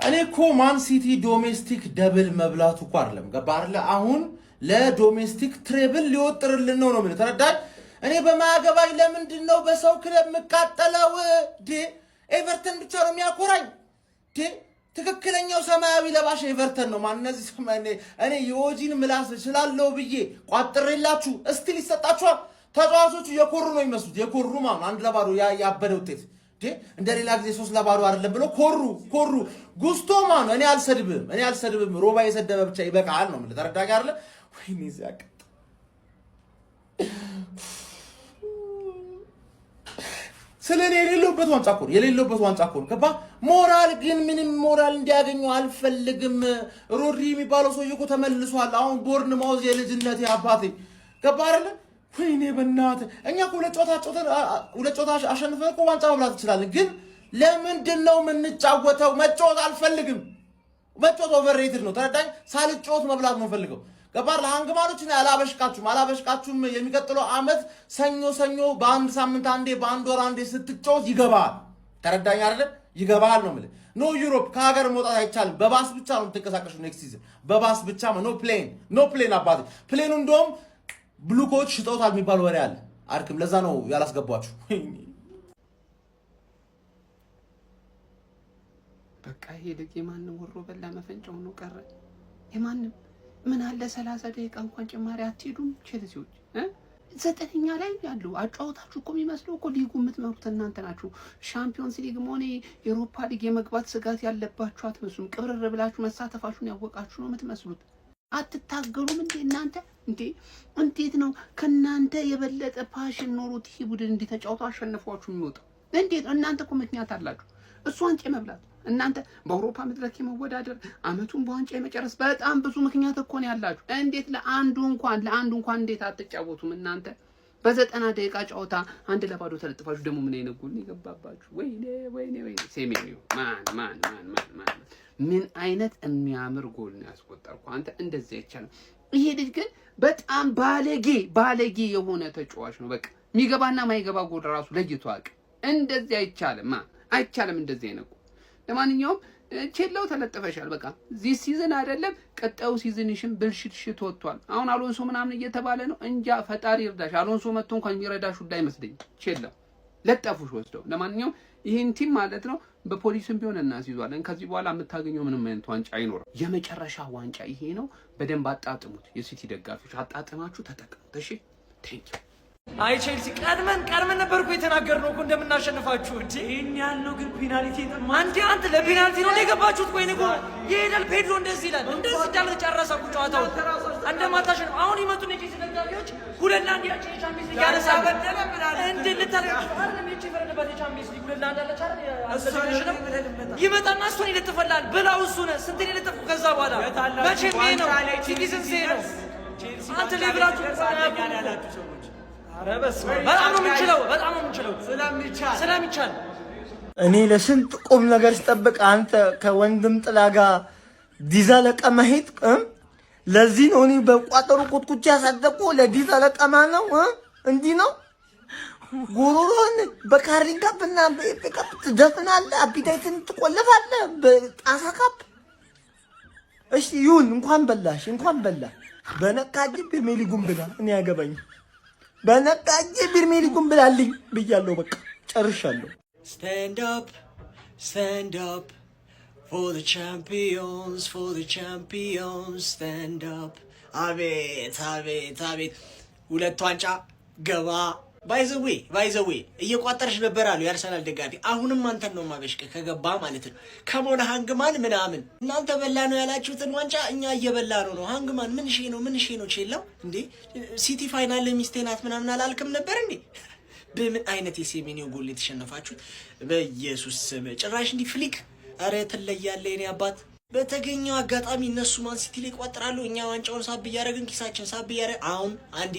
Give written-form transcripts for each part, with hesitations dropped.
እኔ እኮ ማን ሲቲ ዶሜስቲክ ደብል መብላቱ እኮ አይደለም ገባህ አይደለ አሁን ለዶሜስቲክ ትሬብል ሊወጥርልን ነው ማለት ተረዳኝ እኔ በማያገባኝ ለምንድን ነው በሰው ክለብ መቃጠለው ኤቨርተን ብቻ ነው የሚያኮራኝ ትክክለኛው ሰማያዊ ለባሽ ኤቨርተን ነው ማን እነዚህ እኔ የኦጂን ምላስ ስላለው ብዬ ቋጥሬላችሁ እስቲል ይሰጣችኋል ተጫዋቾቹ የኮሩ ነው የሚመስሉት የኮሩ ማን አንድ ለባዶ ያበደ ውጤት እንደ ሌላ ጊዜ 3 ለባዶ አይደለም ብሎ ኮሩ ጉስቶ ማን እኔ አልሰድብም ሮባ የሰደበ ብቻ ይበቃል ነው ማለት ተረዳጋ አይደለ ወይኔ ዛቅ ስለኔ የሌለበት ዋንጫ እኮ ገባ ሞራል ግን ምንም ሞራል እንዲያገኙ አልፈልግም ሮድሪ የሚባለው ሰውዬ እኮ ተመልሷል አሁን ቦርን ማውዝ የልጅነት ያባቴ ገባ አይደለ ወይኔ በእናትህ እኛ እኮ ሁለት ጨዋታ አሸንፈን እኮ ዋንጫ መብላት እንችላለን ግን ለምንድን ነው የምንጫወተው መጫወት አልፈልግም መጫወት ኦቨርሬትድ ነው ተረዳኝ ሳልጫወት መብላት ነው ፈልገው ገባር ለሃንግማኖችን አላበሽቃችሁም የሚቀጥለው አመት ሰኞ በአንድ ሳምንት አንዴ በአንድ ወር አንዴ ስትጫወት ይገባል ተረዳኝ አይደል ይገባል ነው ማለት ኖ ዩሮፕ ከሀገር መውጣት አይቻልም በባስ ብቻ ነው የምትንቀሳቀሹ ኔክስት ሲዝን በባስ ብቻ ኖ ፕሌን አባቴ ፕሌኑ እንደውም ብሉኮች ሽጠውታል የሚባል ወሬ አለ አርክም ለዛ ነው ያላስገባችሁ በቃ ይሄ ልጅ የማንም ወሮ በላ መፈንጫው ነው ቀረ የማንም ምን አለ 30 ደቂቃ እንኳን ጭማሪ አትሄዱም ቼልሲዎች ዘጠነኛ ላይ ያለው አጫውታችሁ እኮ የሚመስለው እኮ ሊጉ የምትመሩት እናንተ ናችሁ ሻምፒዮንስ ሊግ ሆነ የአውሮፓ ሊግ የመግባት ስጋት ያለባችሁ አትመስሉም ቅብርር ብላችሁ መሳተፋችሁን ያወቃችሁ ነው የምትመስሉት አትታገሉም እንዴ እናንተ እንዴት ነው ከናንተ የበለጠ ፓሽን ኖሮት ይሄ ቡድን እንዲተጫውቱ አሸንፏችሁ የሚወጣው እንዴት እናንተ እኮ ምክንያት አላችሁ እሱ ዋንጫ መብላት እናንተ በአውሮፓ መድረክ የመወዳደር አመቱን በዋንጫ የመጨረስ በጣም ብዙ ምክንያት እኮ ነው ያላችሁ እንዴት ለአንዱ እንኳን እንዴት አትጫወቱም እናንተ በ90 ደቂቃ ጨዋታ አንድ ለባዶ ተለጥፋችሁ ደግሞ ምን አይነት ጎል ይገባባችሁ ወይኔ ሴሜኒዮ ማን ምን አይነት የሚያምር ጎል ነው ያስቆጠርኩ አንተ እንደዚህ አይቻልም ይሄ ልጅ ግን በጣም ባለጌ የሆነ ተጫዋች ነው በቃ የሚገባና ማይገባ ጎል ራሱ ለይቶ አቅ እንደዚህ አይቻልም እንደዚህ አይነት ለማንኛውም ቼላው ተለጥፈሻል በቃ ዚህ ሲዝን አይደለም ቀጣዩ ሲዝንሽን ብልሽት ወጥቷል አሁን አሎንሶ ምናምን እየተባለ ነው እንጃ ፈጣሪ ይርዳሽ አሎንሶ መጥቶ እንኳን የሚረዳሽ ሁላ አይመስልኝ ቼላው ለጠፉሽ ወስደው ለማንኛውም ይሄን ቲም ማለት ነው በፖሊስም ቢሆን እናስይዟለን ከዚህ በኋላ የምታገኘው ምንም አይነት ዋንጫ አይኖርም የመጨረሻ ዋንጫ ይሄ ነው በደንብ አጣጥሙት የሲቲ ደጋፊዎች አጣጥማችሁ ተጠቅሙት እሺ ቴንክ ዩ አይ ቼልሲ ቀድመን ነበርኩ የተናገርነው እኮ እንደምናሸንፋችሁ እንዴ ይሄን ያለው ግን ፔናልቲ አንተ ለፔናልቲ ነው የገባችሁት ቆይ ነው ይሄዳል ፔድሮ እንደዚህ ይላል እንደዚህ ዳለ ጨረሰኩ ጨዋታው እንደማታሸንፍ አሁን ይመጡ ነው ቼልሲ ደጋፊዎች ሁለና አንድ ቻምፒየንስ ሊግ ያነሳ በደለ እንዴ ለታረጋችሁ ቼልሲ ፈረደበት ቻምፒየንስ ሊግ ሁለና አንድ አለቻለ አሰልሽነው ይመጣና እሱን ይለጥፈላል ብላው እሱን ስንት ይለጥፉ ከዛ በኋላ መቼም ይሄ ነው ሲቲዝን ሴ ነው አንተ ለብራችሁ ያላችሁ ሰዎች በጣም ነው የምንችለው ስለሚቻል እኔ ለስንት ቁም ነገር ስጠብቅ አንተ ከወንድም ጥላ ጋር ዲዛ ለቀማ ሄድ ለዚህ ነው እኔ በቋጠሩ ቁጥቁጫ ያሳደቁ ለዲዛ ለቀማ ነው እንዲህ ነው ጉሮሮን በካሪንግ ካፕና በኤፒካፕ ትደፍናለህ አፒታይትን ትቆልፋለህ በጣሳ ካፕ እሺ ይሁን እንኳን በላ በነካጅ ፕሪሚየር ሊጉን ብላ እኔ ያገባኝ በነቃጄ ፕሪሚየር ሊጉን ብላልኝ ብያለሁ በቃ ጨርሻለሁ stand up for the champions stand up አቤት ሁለት ዋንጫ ገባ ባይዘዌ እየቋጠርሽ ነበር አሉ የአርሰናል ደጋፊ አሁንም አንተን ነው ማበሽከ ከገባ ማለት ነው ከሞነ ሃንግማን ምናምን እናንተ በላ ነው ያላችሁትን ዋንጫ እኛ እየበላ ነው ሃንግማን ምን ሼ ነው ቼላው እንዴ ሲቲ ፋይናል ለሚስቴናት ምናምን አላልክም ነበር እንዴ በምን አይነት የሴሜኒዮ ጎል የተሸነፋችሁ በኢየሱስ ስም ጭራሽ እንዲ ፍሊክ አረ ተለያለ የኔ አባት በተገኘው አጋጣሚ እነሱ ማን ሲቲ ላይ ቋጥራሉ እኛ ዋንጫውን ሳብ ያረግን ኪሳችን ሳብ ያረ አሁን አንድ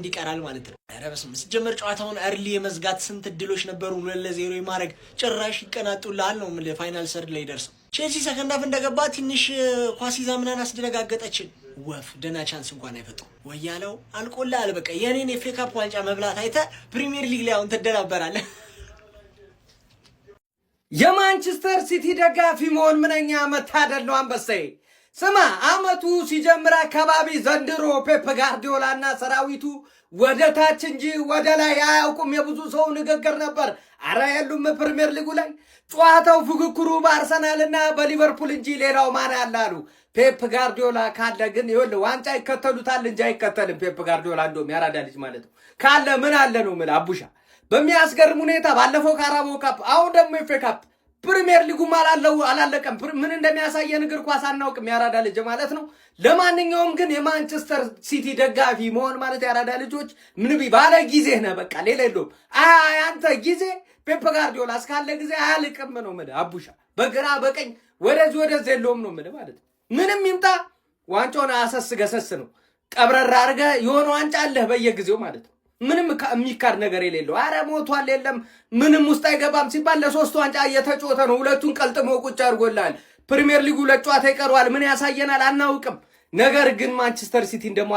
ይቀራል ማለት ነው አረ በስመ ሲጀመር ጨዋታውን አርሊ የመዝጋት ስንት ድሎች ነበሩ 2-0 የማረግ ጭራሽ ይቀናጡላል ነው ምን ፋይናል ሰርድ ላይ ደርሰው ቼልሲ ሰከንድ ሃፍ እንደገባ ትንሽ ኳስ ይዛ ምናን አስደነጋገጠችን ወፍ ደና ቻንስ እንኳን አይፈጥሩ ወያለው አልቆላል በቃ የኔን ኤፍ ኤ ካፕ ዋንጫ መብላት አይተ ፕሪሚየር ሊግ ላይ አሁን ተደራበራለ የማንቸስተር ሲቲ ደጋፊ መሆን ምንኛ መታደል ነው አንበሳዬ። ስማ አመቱ ሲጀምር አካባቢ ዘንድሮ ፔፕ ጋርዲዮላና ሰራዊቱ ወደ ታች እንጂ ወደ ላይ አያውቁም የብዙ ሰው ንግግር ነበር። አረ የሉም ፕሪሚየር ሊጉ ላይ ጨዋታው ፉክክሩ በአርሰናልና በሊቨርፑል እንጂ ሌላው ማን ያላሉ። ፔፕ ጋርዲዮላ ካለ ግን ይኸውልህ ዋንጫ ይከተሉታል እንጂ አይከተልም። ፔፕ ጋርዲዮላ እንደውም ያራዳ ልጅ ማለት ነው። ካለ ምን አለ ነው ምን አቡሻ በሚያስገርም ሁኔታ ባለፈው ካራቦ ካፕ አሁን ደግሞ ኤፍ ኤ ካፕ ፕሪሚየር ሊጉም አላለቀም። ምን እንደሚያሳየን እግር ኳስ አናውቅም ያራዳ ልጅ ማለት ነው። ለማንኛውም ግን የማንቸስተር ሲቲ ደጋፊ መሆን ማለት ያራዳ ልጆች ምን ባለ ጊዜ ነህ በቃ ሌላ የለውም። አንተ ጊዜ ፔፕ ጋርዲዮላ እስካለ ጊዜ አያልቅም ነው ምን አቡሻ በግራ በቀኝ ወደዚህ የለውም ነው ምን ማለት ምንም ይምጣ ዋንጫውን አሰስ ገሰስ ነው ቀብረራ አድርገህ የሆነ ዋንጫ አለህ በየጊዜው ማለት ነው። ምንም የሚካድ ነገር የሌለው አረ ሞቷል የለም ምንም ውስጥ አይገባም ሲባል ለሶስት ዋንጫ እየተጮተ ነው። ሁለቱን ቀልጥሞ ቁጭ አድርጎላል። ፕሪሚየር ሊጉ ለጨዋታ ይቀርዋል። ምን ያሳየናል አናውቅም። ነገር ግን ማንቸስተር ሲቲን ደግሞ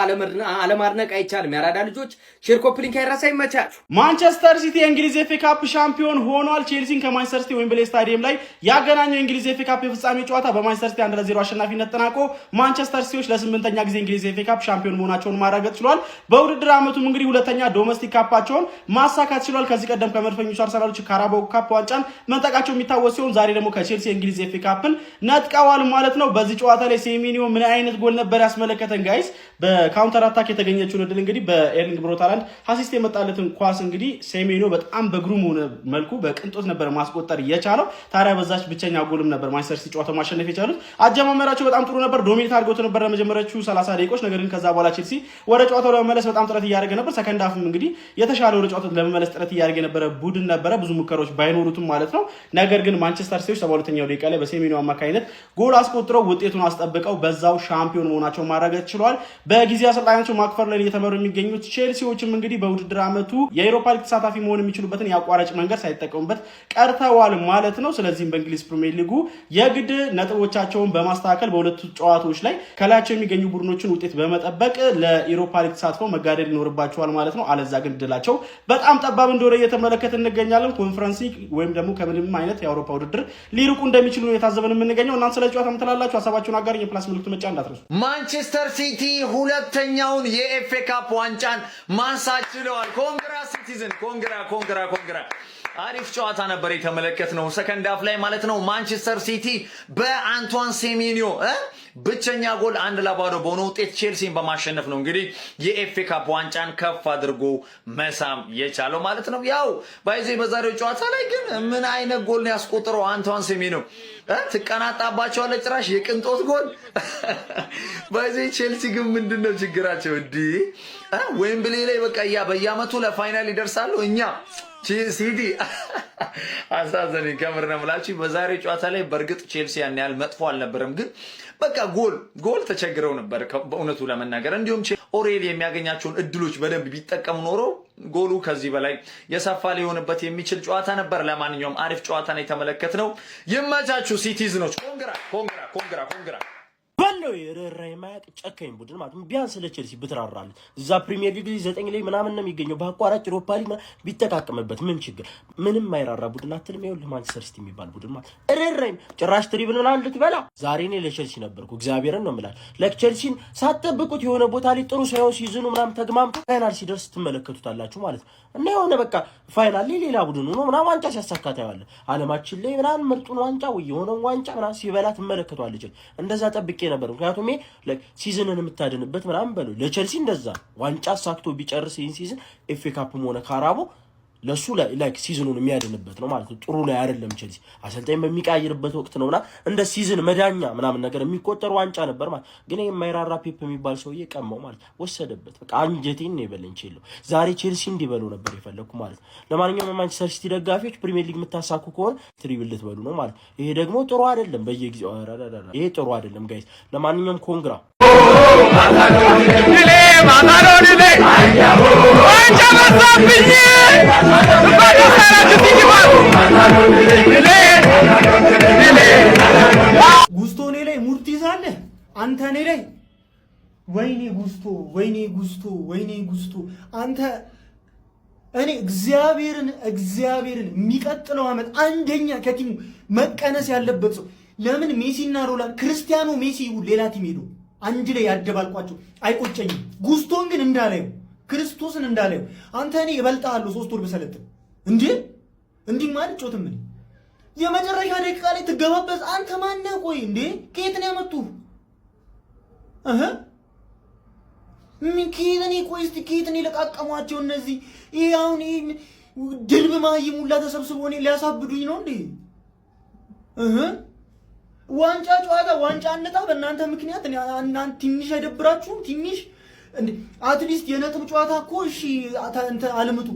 አለማድነቅ አይቻልም። ያራዳ ልጆች ሼር ኮፕሊንክ አይረሳ ይመቻችሁ። ማንቸስተር ሲቲ የእንግሊዝ ኤፍ ኤ ካፕ ሻምፒዮን ሆኗል። ቼልሲን ከማንቸስተር ሲቲ ዌምብሌ ስታዲየም ላይ ያገናኘው የእንግሊዝ ኤፍ ኤ ካፕ የፍጻሜ ጨዋታ በማንቸስተር ሲቲ 1-0 አሸናፊነት ተጠናቆ ማንቸስተር ሲቲዎች ለ8ኛ ጊዜ እንግሊዝ ኤፍ ኤ ካፕ ሻምፒዮን መሆናቸውን ማረጋገጥ ችሏል። በውድድር ዓመቱም እንግዲህ ሁለተኛ ዶሜስቲክ ካፓቸውን ማሳካት ችሏል። ከዚህ ቀደም ከመድፈኞቹ አርሰናሎች ካራባኦ ካፕ ዋንጫን መንጠቃቸው የሚታወስ ሲሆን ዛሬ ደግሞ ከቼልሲ የእንግሊዝ ኤፍ ኤ ካፕን ነጥቀዋል ማለት ነው። በዚህ ጨዋታ ላይ ሴሜኒዮ ምን አይነት ጎል ነበር ያስመለከተን ጋይስ። በካውንተር አታክ የተገኘችውን እድል እንግዲህ በኤርሊንግ ብራውት ሃላንድ አሲስት የመጣለትን ኳስ እንግዲህ ሴሜኒዮ በጣም በግሩም ሆነ መልኩ በቅንጦት ነበር ማስቆጠር የቻለው። ታዲያ በዛች ብቸኛ ጎልም ነበር ማንቸስተር ሲቲ ጨዋታው ማሸነፍ የቻሉት። አጀማመራቸው በጣም ጥሩ ነበር። ዶሚኔት አድርገው ነበር ለመጀመሪያዎቹ 30 ደቂቆች። ነገር ግን ከዛ በኋላ ቼልሲ ወደ ጨዋታው ለመመለስ በጣም ጥረት እያደረገ ነበር። ሰከንድ ሃፍም እንግዲህ የተሻለ ወደ ጨዋታው ለመመለስ ጥረት እያደረገ የነበረ ቡድን ነበረ፣ ብዙ ሙከራዎች ባይኖሩትም ማለት ነው። ነገር ግን ማንቸስተር ሲቲዎች 72ኛው ደቂቃ ላይ በሴሜኒዮ አማካኝነት ጎል አስቆጥረው ውጤቱን አስጠብቀው በዛው ሻምፒዮን መሆናቸው ማረጋገጥ ችሏል። በጊዜ አሰልጣኛቸው ማክፈርላይን እየተመሩ የሚገኙት ቼልሲዎችም እንግዲህ በውድድር ዓመቱ የአውሮፓ ሊግ ተሳታፊ መሆን የሚችሉበትን የአቋራጭ መንገድ ሳይጠቀሙበት ቀርተዋል ማለት ነው። ስለዚህም በእንግሊዝ ፕሪሚየር ሊጉ የግድ ነጥቦቻቸውን በማስተካከል በሁለቱ ጨዋታዎች ላይ ከላያቸው የሚገኙ ቡድኖችን ውጤት በመጠበቅ ለአውሮፓ ሊግ ተሳትፈው መጋደል ይኖርባቸዋል ማለት ነው። አለዛ ግን ድላቸው በጣም ጠባብ እንደሆነ እየተመለከትን እንገኛለን። ኮንፈረንስ ሊግ ወይም ደግሞ ከምንም አይነት የአውሮፓ ውድድር ሊርቁ እንደሚችሉ ነው የታዘበን የምንገኘው። እናንተ ስለ ጨዋታ ምትላላችሁ? ሀሳባችሁን አጋር የፕላስ ምልክቱ መጫን እንዳትረሱ። ማንቸስተር ሲቲ ሁለተኛውን የኤፍ ኤ ካፕ ዋንጫን ማንሳት ችለዋል። ኮንግራ ሲቲዝን፣ ኮንግራ። አሪፍ ጨዋታ ነበር የተመለከትነው ሰከንድ ሃፍ ላይ ማለት ነው። ማንቸስተር ሲቲ በአንቷን ሴሜኒዮ ብቸኛ ጎል 1-0 በሆነ ውጤት ቼልሲን በማሸነፍ ነው እንግዲህ የኤፍ ኤ ካፕ ዋንጫን ከፍ አድርጎ መሳም የቻለው ማለት ነው። ያው በዛሬው ጨዋታ ላይ ግን ምን አይነት ጎል ነው ያስቆጠረው አንቷን ሴሜኒዮ? ትቀናጣባቸዋለች ጭራሽ የቅንጦት ጎል። ቼልሲ ግን ምንድነው ችግራቸው? ዌምብሌ ላይ በቃ በየአመቱ ለፋይናል ይደርሳሉ። እኛ ሲቲ አሳዘነኝ ከምር ነው የምላችሁ። በዛሬው ጨዋታ ላይ በእርግጥ ቼልሲ ያን ያህል መጥፎ አልነበረም፣ ግን በቃ ጎል ተቸግረው ነበር በእውነቱ ለመናገር። እንዲሁም ኦሬሊ የሚያገኛቸውን እድሎች በደንብ ቢጠቀሙ ኖሮ ጎሉ ከዚህ በላይ የሰፋ ሊሆንበት የሚችል ጨዋታ ነበር። ለማንኛውም አሪፍ ጨዋታ ነው የተመለከትነው። ይመቻችሁ ሲቲዝኖች። ኮንግራ በለው የረራይ ማያቅ ጨካኝ ቡድን ማለት ቢያንስ ለቼልሲ ብትራራል እዛ ፕሪሚየር ሊግ 9 ላይ ምናምን ነው የሚገኘው። በአቋራጭ አውሮፓ ሊግ ቢጠቃቀምበት ምን ችግር? ምንም ማይራራ ቡድን አትልም። ይኸውልህ ማንቸስተር ሲቲ የሚባል ቡድን ማለት ረራይ ጭራሽ ትሪብል ምናምን ልትበላ። ዛሬ እኔ ለቼልሲ ነበርኩ እግዚአብሔርን ነው የምላል። ለቼልሲን ሳትጠብቁት የሆነ ቦታ ላይ ጥሩ ሳይሆን ሲዝኑ ምናምን ተግማምቶ ፋይናል ሲደርስ ትመለከቱታላችሁ ማለት ነው። እና የሆነ በቃ ፋይናል ላይ ሌላ ቡድን ሆኖ ምናምን ዋንጫ ሲያሳካ ታያለህ። ዓለማችን ላይ ምናምን ምርጡን ዋንጫ ወይ የሆነውን ዋንጫ ምናምን ሲበላ ትመለከቷለች። እንደዛ ጠብቄ ነበር። ምክንያቱም ሲዝንን የምታድንበት ምናምን በለው ለቼልሲ እንደዛ ዋንጫ ሳክቶ ቢጨርስ ይህን ሲዝን ኤፍ ኤ ካፕም ሆነ ካራቦ ለሱ ላይክ ሲዝኑን የሚያድንበት ነው ማለት ነው። ጥሩ ላይ አይደለም ቼልሲ አሰልጣኝ በሚቀያየርበት ወቅት ነውና እንደ ሲዝን መዳኛ ምናምን ነገር የሚቆጠር ዋንጫ ነበር ማለት ግን የማይራራ ፔፕ የሚባል ሰውዬ ቀማው ማለት ወሰደበት። በቃ አንጀቴን ነው የበለኝ ቼልሲ። ዛሬ ቼልሲ እንዲበሉ ነበር የፈለኩ ማለት። ለማንኛውም የማንቸስተር ሲቲ ደጋፊዎች ፕሪሚየር ሊግ የምታሳኩ ከሆነ ትሪብል ልትበሉ ነው ማለት። ይሄ ደግሞ ጥሩ አይደለም። በየጊዜው ይሄ ጥሩ አይደለም ጋይስ። ለማንኛውም ኮንግራ ጉስቶ እኔ ላይ ሙድ ትይዛለህ አንተ እኔ ላይ። ወይኔ ጉስቶ አንተ እኔ እግዚአብሔርን የሚቀጥለው ዓመት አንደኛ ከቲሙ መቀነስ ያለበት ሰው ለምን ሜሲና ሮላንድ ክርስቲያኖ ሜሲ ሌላ ቲም ሄዱ አንድ ላይ ያደባልቋቸው አይቆጨኝም። ጉስቶን ግን እንዳላየው ክርስቶስን እንዳላየው አንተ እኔ እበልጥሃለሁ 3 ወር በሰለጥን እንዲህ ማለት ጮትም ምን የመጨረሻ ደቂቃ ላይ ትገባበዝ አንተ ማነህ? ቆይ እንዴ ከየት ነው ያመጡህ? ሚኪኒ ቆይ እስቲ ከየት ነው ለቃቀሟቸው እነዚህ? ይሄ አሁን ድልብ ማይሙላ ተሰብስቦ እኔ ሊያሳብዱኝ ነው እንዴ? ዋንጫ ጨዋታ ዋንጫ አንጣ በእናንተ ምክንያት እናንተ ትንሽ አይደብራችሁም? ትንሽ እንዴ አትሊስት የነጥብ ጨዋታ እኮ እሺ አንተ አልምጡ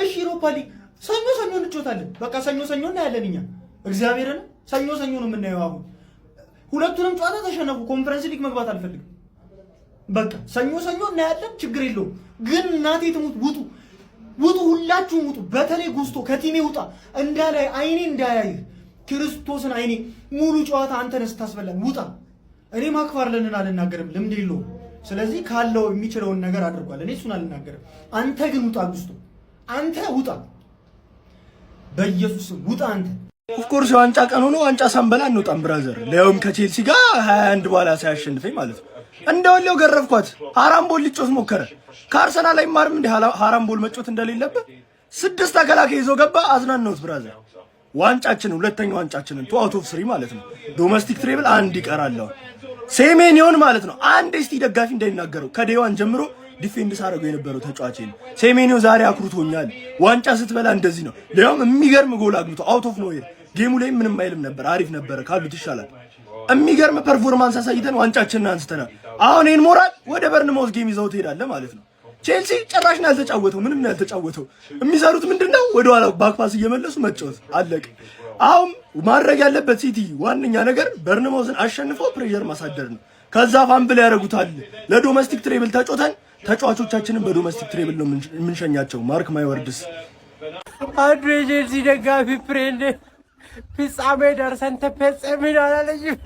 እሺ ዩሮፓ ሊግ ሰኞ እንጫወታለን። በቃ ሰኞ እናያለን እኛ እግዚአብሔርን ሰኞ ነው የምናየው። አሁን ሁለቱንም ጨዋታ ተሸነፉ። ኮንፈረንስ ሊግ መግባት አልፈልግም። በቃ ሰኞ እናያለን። ችግር የለውም። ግን እናቴ ትሙት ውጡ፣ ሁላችሁም ውጡ። በተለይ ጉስቶ ከቲሜ ውጣ እንዳላይ አይኔ እንዳያይ ክርስቶስን አይኔ ሙሉ ጨዋታ አንተን ስታስበላን ውጣ። እኔ ማክፋርለንን አልናገርም፣ ልምድ የለውም። ስለዚህ ካለው የሚችለውን ነገር አድርጓል። እኔ እሱን አልናገርም። አንተ ግን ውጣ ጉስቶ፣ አንተ ውጣ፣ በኢየሱስ ውጣ አንተ። ኦፍኮርስ የዋንጫ ቀን ሆኖ ዋንጫ ሳንበላ እንወጣም ብራዘር። ሊያውም ከቼልሲ ጋር 21 በኋላ ሳያሸንፈኝ ማለት ነው። እንደወለው ገረፍኳት። ሃራምቦል ሊጮት ሞከረ። ከአርሰናል ላይ ማርም እንደ ሃራምቦል መጮት እንደሌለበት 6 ተከላካይ ይዞ ገባ። አዝናናውት ብራዘር። ዋንጫችን ሁለተኛው ዋንጫችንን 2 አውት ኦፍ 3 ማለት ነው። ዶሜስቲክ ትሬብል አንድ ይቀራል። ሴሜኒዮን ማለት ነው። አንድ እስቲ ደጋፊ እንዳይናገረው ከዴዋን ጀምሮ ዲፌንድ ሳረገው የነበረው ተጫዋች ነው። ሴሜኒዮ ዛሬ አኩርቶኛል። ዋንጫ ስትበላ እንደዚህ ነው። ሌላም የሚገርም ጎል አግብቶ አውት ኦፍ ኖዌር ጌሙ ላይ ምንም አይልም ነበር። አሪፍ ነበረ፣ ካሉት ይሻላል። የሚገርም ፐርፎርማንስ አሳይተን ዋንጫችንን አንስተናል። አሁን ይሄን ሞራል ወደ በርንማውዝ ጌም ይዘው ትሄዳለህ ማለት ነው። ቼልሲ ጭራሽ ነው ያልተጫወተው፣ ምንም ነው ያልተጫወተው። የሚሰሩት ምንድነው? ወደ ኋላ ባክፓስ እየመለሱ መጫወት አለቀ። አሁን ማድረግ ያለበት ሲቲ ዋነኛ ነገር በርንማውዝን አሸንፎ ፕሬሸር ማሳደር ነው። ከዛ ፋምብል ያደርጉታል። ለዶሜስቲክ ትሬብል ተጫውተን ተጫዋቾቻችንን በዶሜስቲክ ትሬብል ነው የምንሸኛቸው። ማርክ ማይ ወርድስ። አንዱ የቼልሲ ደጋፊ ፍሬንድ ፍጻሜ ደርሰን ተፈጸምን አላለኝም?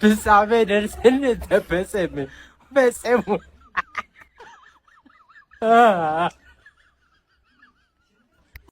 ፍጻሜ ደርሰን ተፈጸምን ፈጸሙ